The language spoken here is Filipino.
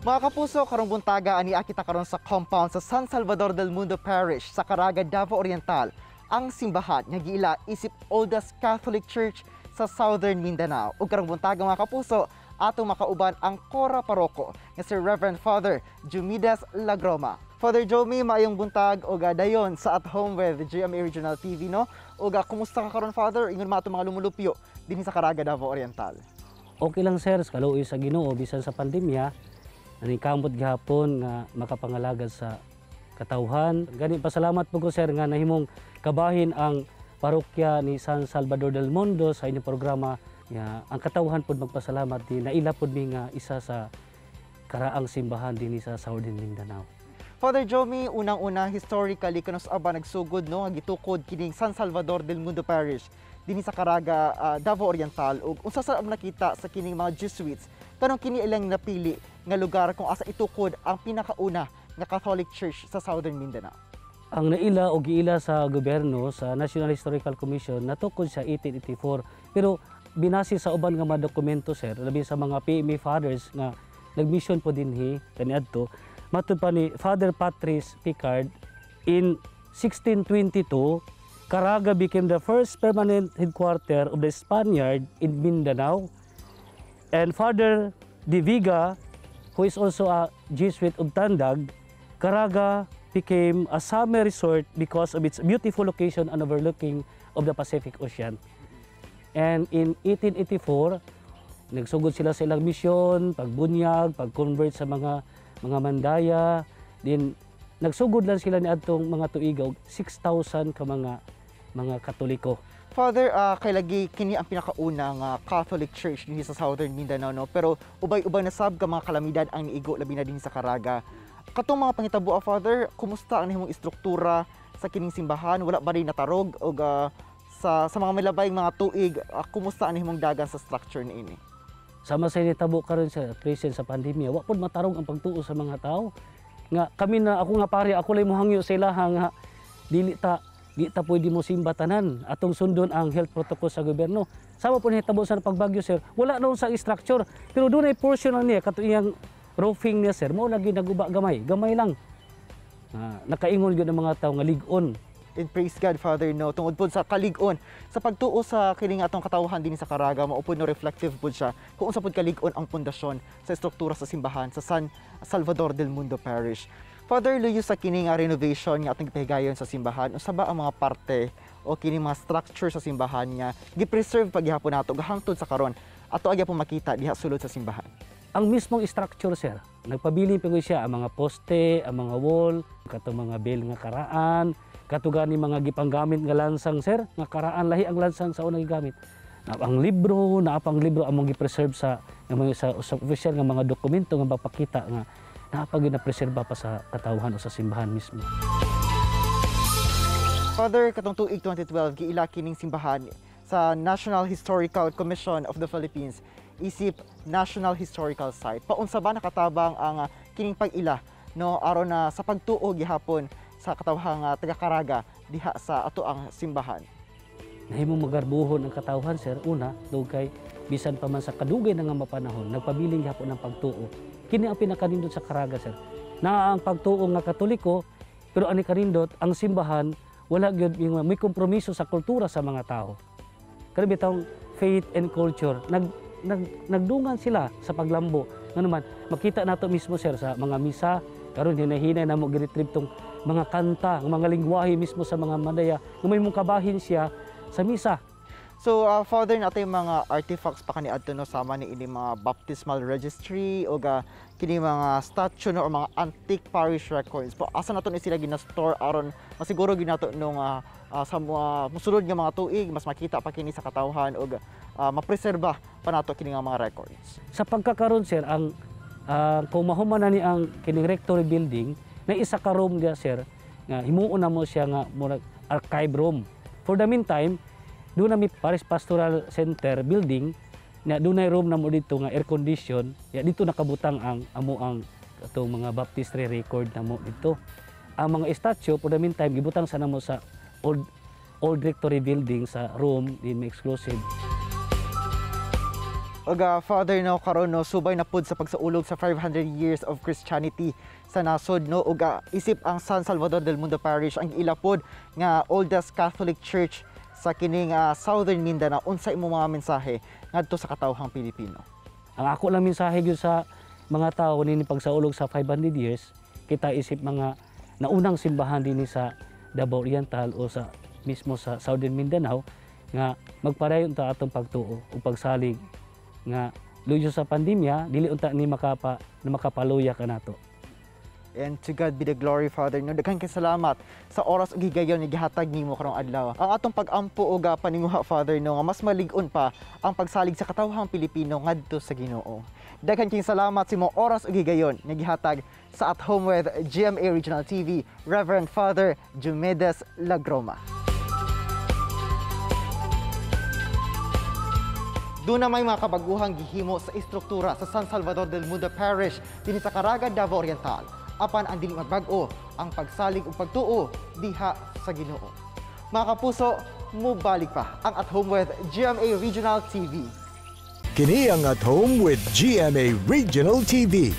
Mga kapuso, karong buntaga ani kita karon sa compound sa San Salvador del Mundo Parish sa Caraga, Davao Oriental, ang simbahan nga giila Isip oldest Catholic Church sa Southern Mindanao. Ug karong buntaga mga kapuso, atong makauban ang Cora Paroko nga si Reverend Father Jumidas Lagroma. Father Jomi, maayong buntag o dayon sa At Home with GMA Regional TV, no? O kumusta ka karon Father? Ingon ma mga lumulupyo din sa Caraga, Davao Oriental. Okay lang sir, kaluoy sa Ginoo bisan sa pandemya. Ani kamot gihapon nga makapangalagad sa katawhan. Gani pasalamat po ko sir nga nahimong kabahin ang parokya ni San Salvador del Mundo sa inyong programa. Ang katawhan po magpasalamat din naila po mi nga isa sa karaang simbahan din sa Southern Mindanao. Father Jomi, unang-una historically kanus aba nagsugod no nga gitukod kining San Salvador del Mundo Parish dinhi sa Caraga, Davao Oriental ug unsa sa nakita sa kining mga Jesuits kanang kini ilang napili nga lugar kung asa itukod ang pinakauna nga Catholic Church sa Southern Mindanao. Ang naila o giila sa gobyerno sa National Historical Commission natukod sa 1884 pero binasi sa uban nga mga dokumento sir labi sa mga PMA fathers nga nagmission po dinhi kaniadto matud pa ni Father Patrice Picard in 1622 Caraga became the first permanent headquarter of the Spaniard in Mindanao. And Father De Viga, who is also a Jesuit of Tandag, Caraga became a summer resort because of its beautiful location and overlooking of the Pacific Ocean. And in 1884, nagsugod sila sa ilang misyon, pagbunyag, pag-convert sa mga mandaya. Then nagsugod lang sila ni adtong mga tuigaw 6,000 ka mga Katoliko. Father, kay lagi kini ang pinakauna nga Catholic Church dinhi sa Southern Mindanao no, pero ubay-ubay na sab ka mga kalamidad ang niigo labi na dinhi sa Caraga. Katong mga pangitabo Father, kumusta ang nahimong istruktura sa kining simbahan? Wala ba rin natarog o sa mga milabayng mga tuig, kumusta ang nahimong dagan sa structure niini? Sama sa nitabo karon sa present sa pandemya, wa pod matarong ang pagtuo sa mga tao. Nga kami na ako nga pare, ako lay mohangyo sa ilaha nga dili ta pwede mo simba tanan atong sundon ang health protocol sa gobyerno. Sama po nahitabo sa pagbagyo sir, wala na sa structure pero doon ay portion lang niya kato iyang roofing niya sir, mao lagi naguba gamay lang. Nakaingon gyud ang mga tao nga lig-on. And praise God Father no, tungod pod sa kalig-on sa pagtuo sa kining atong katawhan dinhi sa Caraga, mao pod no reflective pod siya kung unsa pod kalig-on ang pundasyon sa struktura sa simbahan sa San Salvador del Mundo Parish. Father, luyo sa kining renovation nga atong gipahigayon sa simbahan, unsa ba ang mga parte o kining mga structure sa simbahan nga gi-preserve paghihapon nato hangtod sa karon ato agya pong makita diha sulod sa simbahan? Ang mismong structure sir, nagpabiling pa siya ang mga poste, ang mga wall, kato mga bell nga karaan, katugani mga gipanggamit nga lansang sir, nga karaan lahi ang lansang sa unang gigamit. Ang libro, naapang libro among gi-preserve sa official nga mga dokumento nga mapakita nga napag na-preserba pa sa katawhan o sa simbahan mismo. Father, katong tuig 2012 giila kining simbahan sa National Historical Commission of the Philippines, Isip National Historical Site. Paunsa ba nakatabang ang kining pag-ila no aron na sa pagtuo gihapon sa katawhang taga Caraga diha sa ato ang simbahan? Nahimong magarbuhon ang katawhan sir, una dugay bisan pa man sa kadugay na nga mapanahon nagpabiling gihapon ang pagtuo. Kini ang pinakanindot sa Caraga sir. Na ang pagtuo nga Katoliko pero ani kanindot ang simbahan wala gyud may kompromiso sa kultura sa mga tao. Kani bitawng faith and culture nagdungan sila sa paglambo. Nga naman makita nato mismo sir sa mga misa karon hinahinay namo gi-retrieve tong mga kanta, mga lingwahe mismo sa mga mandaya nga may mong kabahin siya sa misa. So Father, natin mga artifacts pa kaniadto no sama ni ini mga baptismal registry o kini mga statue no, or mga antique parish records. Po asa nato ni sila gina-store aron masiguro ginato nung sa musulod nga mga tuig mas makita pa kini sa katawhan o mapreserba pa nato kini nga mga records. Sa pagkakaroon sir ang kung mahuman na ni ang kining rectory building na isa ka room dia sir nga himuon na mo siya nga murag archive room. For the meantime doon na may Parish Pastoral Center building na doon na room na mo dito nga air condition ya dito nakabutang ang atong mga baptistry record na mo dito. Ang mga statue for the meantime gibutang sa namo sa old rectory building sa room din exclusive. Ug Father no karon no subay na pud sa pagsaulog sa 500 years of Christianity sa nasod no ug isip ang San Salvador del Mundo Parish ang ilapod nga oldest Catholic Church sa kining Southern Mindanao. Unsa imong mga mensahe ngadto sa katawhang Pilipino? Ang ako lang mensahe gyud sa mga tao nini pagsaulog sa 500 years, kita isip mga naunang simbahan dinhi sa Davao Oriental o sa mismo sa Southern Mindanao nga magpadayon ta atong pagtuo o pagsalig nga luyo sa pandemya dili unta ni makapaluya kanato. And to God be the glory, Father. No, daghang kay salamat sa oras ug higayon nga gihatag nimo karong adlaw. Ang atong pag-ampo ug paninguha, Father, no, nga mas malig-on pa ang pagsalig sa katawhang Pilipino ngadto sa Ginoo. Daghang kay salamat sa imong oras ug higayon nga gihatag sa At Home with GMA Regional TV, Reverend Father Jumedes Lagroma. Doon na may mga kabaguhang gihimo sa istruktura sa San Salvador del Mundo Parish dinhi sa Caraga, Davao Oriental. Apan ang dili magbag-o ang pagsalig ug pagtuo diha sa Ginoo. Mga kapuso, mubalik pa ang At Home with GMA Regional TV. Kini ang At Home with GMA Regional TV.